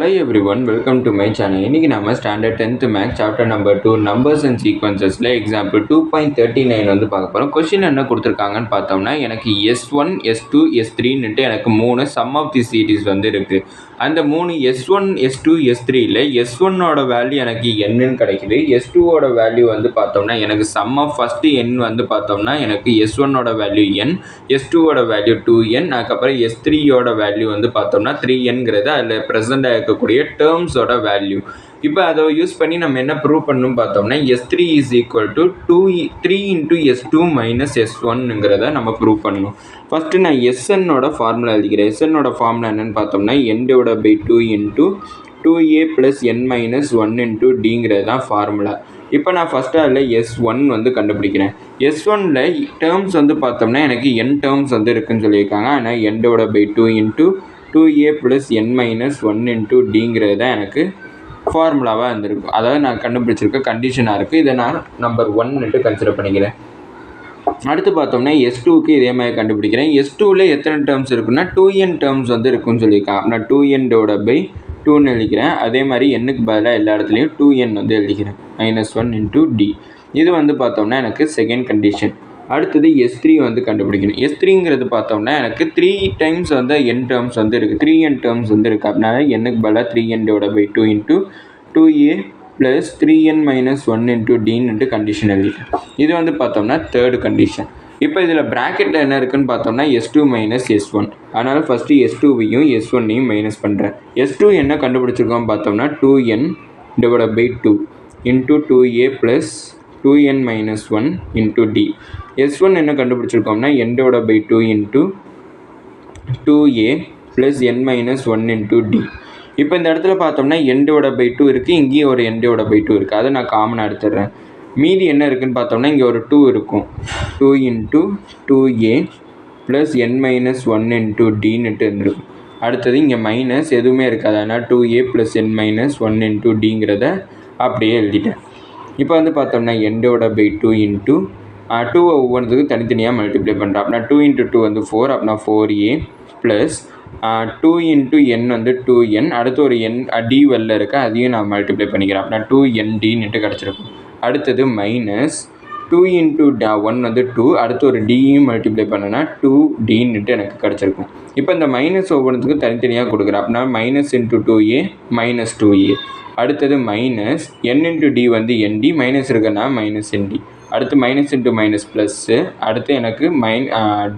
Hello everyone, welcome to my channel. இன்னைக்கு நாம standard 10th maths chapter number 2 numbers and சீக்வன்சஸ்ல example 2.39 வந்து பார்க்க போறோம். क्वेश्चन என்ன கொடுத்திருக்காங்கன்னு பார்த்தோம்னா எனக்கு S1, S2, S3 னுட்டு எனக்கு மூணு சம் ஆஃப் தி சீரிஸ் வந்து இருக்கு. அந்த மூணு S1, S2, S3ல S1 ஓட வேல்யூ எனக்கு n ன்னு கிடைக்குது. S2 ஓட வேல்யூ வந்து பார்த்தோம்னா எனக்கு சம் ஆஃப் ஃபர்ஸ்ட் n வந்து பார்த்தோம்னா எனக்கு S1 ஓட வேல்யூ n, S2 ஓட வேல்யூ 2n, அதுக்கப்புறம் S3 ஓட வேல்யூ வந்து பார்த்தோம்னா 3nங்கிறது அதில் ப்ரெசென்ட் இருக்கக்கூடிய டேர்ம்ஸோட வேல்யூ. இப்போ அதை யூஸ் பண்ணி நம்ம என்ன ப்ரூவ் பண்ணணும் பார்த்தோம்னா S3 is equal to 3 into S2 minus S1ங்கிறத நம்ம ப்ரூவ் பண்ணணும். ஃபஸ்ட்டு நான் SNோட ஃபார்முலா எழுதிக்கிறேன். SNோட ஃபார்முலா என்னன்னு பார்த்தோம்னா n/2 into 2a plus n minus 1 into டிங்கிறது தான் ஃபார்முலா. இப்போ நான் ஃபஸ்ட்டு அதில் S1 வந்து கண்டுபிடிக்கிறேன். S1ல டேர்ம்ஸ் வந்து பார்த்தோம்னா எனக்கு n டேர்ம்ஸ் வந்து இருக்குன்னு சொல்லியிருக்காங்க. ஆனால் n/2 into 2a plus n minus 1 into டிங்கிறது தான் எனக்கு ஃபார்முலாவாக இருந்திருக்கும். அதாவது நான் கண்டுபிடிச்சிருக்க கண்டிஷனாக இருக்குது. இதை நான் நம்பர் 1ன்ட்டு கன்சிடர் பண்ணிக்கிறேன். அடுத்து பார்த்தோம்னா S2க்கு இதே மாதிரி கண்டுபிடிக்கிறேன். S2ல எத்தனை டேர்ம்ஸ் இருக்குன்னா 2n டேர்ம்ஸ் வந்து இருக்குன்னு சொல்லியிருக்காங்க. நான் 2n/2ன்னு எழுதிக்கிறேன். அதே மாதிரி n-க்கு பதிலாக எல்லா இடத்துலையும் 2n வந்து எழுதிக்கிறேன். -1 இன்ட்டு டி. இது வந்து பார்த்தோம்னா எனக்கு செகண்ட் கண்டிஷன். அடுத்தது S3 வந்து கண்டுபிடிக்கணும். S3ங்கிறது பார்த்தோம்னா எனக்கு 3 டைம்ஸ் வந்து n டேர்ம்ஸ் வந்து இருக்குது. 3n டேர்ம்ஸ் வந்து இருக்குது. அப்படின்னா n-க்கு பதிலாக 3n/2 into 2a plus 3n minus 1 into d into condition எழுதிட்டேன். இது வந்து பார்த்தோம்னா தேர்டு கண்டிஷன். இப்போ இதில் ப்ராக்கெட்டில் என்ன இருக்குன்னு பார்த்தோம்னா S2 மைனஸ் S1. அதனால் ஃபஸ்ட்டு S2வையும் S1ஐயும் மைனஸ் பண்ணுறேன். S2 என்ன கண்டுபிடிச்சிருக்கோம் பார்த்தோம்னா 2n/2 into 2a plus 2n minus 1 into d. S1 என்ன கண்டுபிடிச்சிருக்கோம்னா n/2 into 2a plus n minus 1 into d. இப்போ இந்த இடத்துல பார்த்தோம்னா n/2 இருக்குது, இங்கேயும் ஒரு n/2 இருக்குது. அதை நான் காமனாக எடுத்துடுறேன். மீதி என்ன இருக்குதுன்னு பார்த்தோம்னா இங்கே ஒரு 2 இருக்கும். 2 into 2a plus n minus 1 into டின்னுட்டு இருந்திருக்கும். அடுத்தது இங்கே மைனஸ் எதுவுமே இருக்காது. அதனால் 2a plus n minus 1 into டிங்கிறத அப்படியே எழுதிட்டேன். இப்போ வந்து பார்த்தோம்னா n/2 இன்ட்டு 2 ஒவ்வொன்றுக்கு தனித்தனியாக மல்டிப்ளை பண்ணுறேன். அப்படின்னா 2 இன்ட்டு 2 வந்து 4, அப்படின்னா 4a ப்ளஸ் 2 இன்ட்டு n வந்து 2n. அடுத்து ஒரு n டி வெளில இருக்க அதையும் நான் மல்டிப்ளை பண்ணிக்கிறேன். அப்படின்னா 2ndன்ட்டு கிடச்சிருக்கும். அடுத்தது மைனஸ் 2 இன்ட்டு 1 வந்து 2, அடுத்து ஒரு டியும் மல்டிப்ளை பண்ணனா 2dன்ட்டு எனக்கு கிடச்சிருக்கும். இப்போ இந்த மைனஸ் ஒவ்வொன்றுக்கும் தனித்தனியாக கொடுக்குறேன். அப்படின்னா minus into 2a minus 2a. அடுத்தது மைனஸ் n இன்ட்டு டி வந்து nd, மைனஸ் இருக்குன்னா மைனஸ் nd. அடுத்து மைனஸ் இன்ட்டு மைனஸ் ப்ளஸ்ஸு. அடுத்து எனக்கு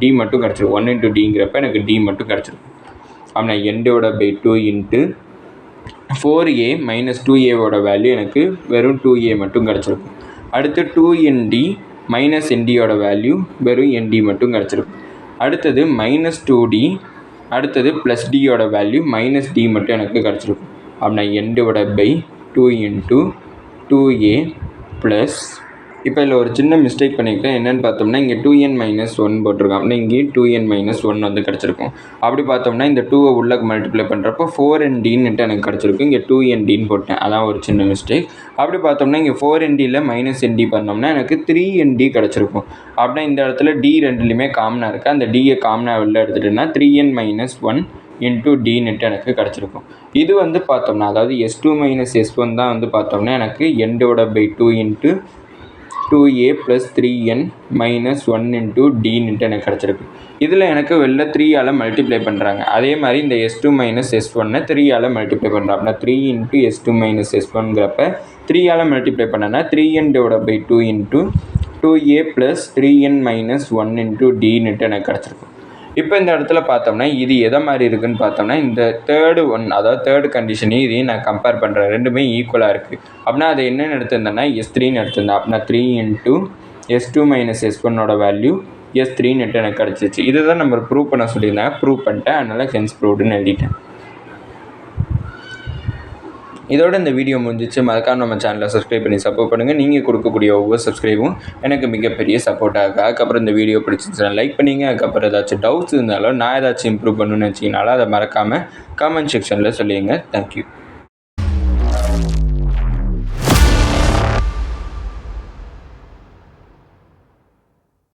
டி மட்டும் கிடச்சிருக்கும். 1 இன்ட்டு டிங்கிறப்ப எனக்கு டி மட்டும் கிடச்சிருக்கும். அப்படின்னா n/2 into 4a minus 2aவோட value எனக்கு வெறும் 2a மட்டும் கிடச்சிருக்கும். அடுத்து 2nd மைனஸ் ndயோட வேல்யூ வெறும் nd மட்டும் கிடச்சிருக்கும். அடுத்தது மைனஸ் 2d, அடுத்தது ப்ளஸ் டியோட வேல்யூ மைனஸ் டி மட்டும் எனக்கு கிடச்சிருக்கும். அப்படின்னா n/2 இன்ட்டு 2a ப்ளஸ், இப்போ இதில் ஒரு சின்ன மிஸ்டேக் பண்ணியிருக்கேன். என்னென்னு பார்த்தோம்னா இங்கே 2n மைனஸ் 1 போட்டிருக்கோம். அப்படின்னா இங்கேயும் 2n மைனஸ் 1 வந்து கிடச்சிருக்கும். அப்படி பார்த்தோம்னா இந்த 2வை உள்ள மல்டிப்ளை பண்ணுறப்போ 4ndன்ட்டு எனக்கு கிடச்சிருக்கும். இங்கே 2ndன்னு போட்டேன். அதான் ஒரு சின்ன மிஸ்டேக். அப்படி பார்த்தோம்னா இங்கே 4ndயில் மைனஸ் nd பண்ணோம்னா எனக்கு 3nd கிடச்சிருக்கும். அப்படின்னா இந்த இடத்துல டி ரெண்டுலேயுமே காமனாக இருக்குது. அந்த டியை காமனாக வெளில எடுத்துகிட்டேன்னா 3n மைனஸ் 1 இன்ட்டு டின்ட்டு எனக்கு கிடச்சிருக்கும். இது வந்து பார்த்தோம்னா அதாவது S2 மைனஸ் S1 தான் வந்து பார்த்தோம்னா எனக்கு n/2 into 2a plus 3n minus 1 into d into எனக்கு கிடச்சிருக்கு. இதில் எனக்கு வெளில 3ஆல் மல்டிப்ளை பண்ணுறாங்க. அதே மாதிரி இந்த S2 மைனஸ் S1 3ஆல் மல்டிப்ளை பண்ணுறோம். அப்படின்னா 3 இன்ட்டு S2 மைனஸ் S1ங்கிறப்ப 3ஆல் மல்டிப்ளை பண்ணனா 3n/2 into 2a plus 3n minus 1 into d into எனக்கு கிடச்சிருக்கும். இப்போ இந்த இடத்துல பார்த்தோம்னா இது எதை மாதிரி இருக்குதுன்னு பார்த்தோம்னா இந்த தேர்டு ஒன், அதாவது தேர்டு கண்டிஷனையும் இதையும் நான் கம்பேர் பண்ணுறேன். ரெண்டுமே ஈக்குவலாக இருக்குது. அப்படின்னா அதை என்னென்னு எடுத்திருந்தேன்னா S3ன்னு எடுத்திருந்தேன். அப்படின்னா 3 இன்ட்டு S2 மைனஸ் S1ஓட வேல்யூ S3ன்ட்டு எனக்கு கிடச்சிச்சு. இதை தான் நம்ம ப்ரூவ் பண்ண சொல்லியிருந்தாங்க. ப்ரூவ் பண்ணிட்டேன். அதனால் ஹென்ஸ் ப்ரூவ்டுன்னு எழுதிட்டேன். இதோட இந்த வீடியோ முடிஞ்சிச்சு. மறக்காம நம்ம சேனலை சப்ஸ்கிரைப் பண்ணி சப்போர்ட் பண்ணுங்கள். நீங்கள் கொடுக்கக்கூடிய ஒவ்வொரு சப்ஸ்கிரைபும் எனக்கு மிகப்பெரிய சப்போர்ட்டாக இருக்குது. அதுக்கப்புறம் இந்த வீடியோ பிடிச்சிருந்துச்சுன்னா லைக் பண்ணிங்க. அதுக்கப்புறம் ஏதாச்சும் டவுட்ஸ் இருந்தாலும் நான் ஏதாச்சும் இம்ப்ரூவ் பண்ணணும்னு வச்சிங்கனாலும் அதை மறக்காமல் கமெண்ட் செக்ஷனில் சொல்லிடுங்க. தேங்க்யூ.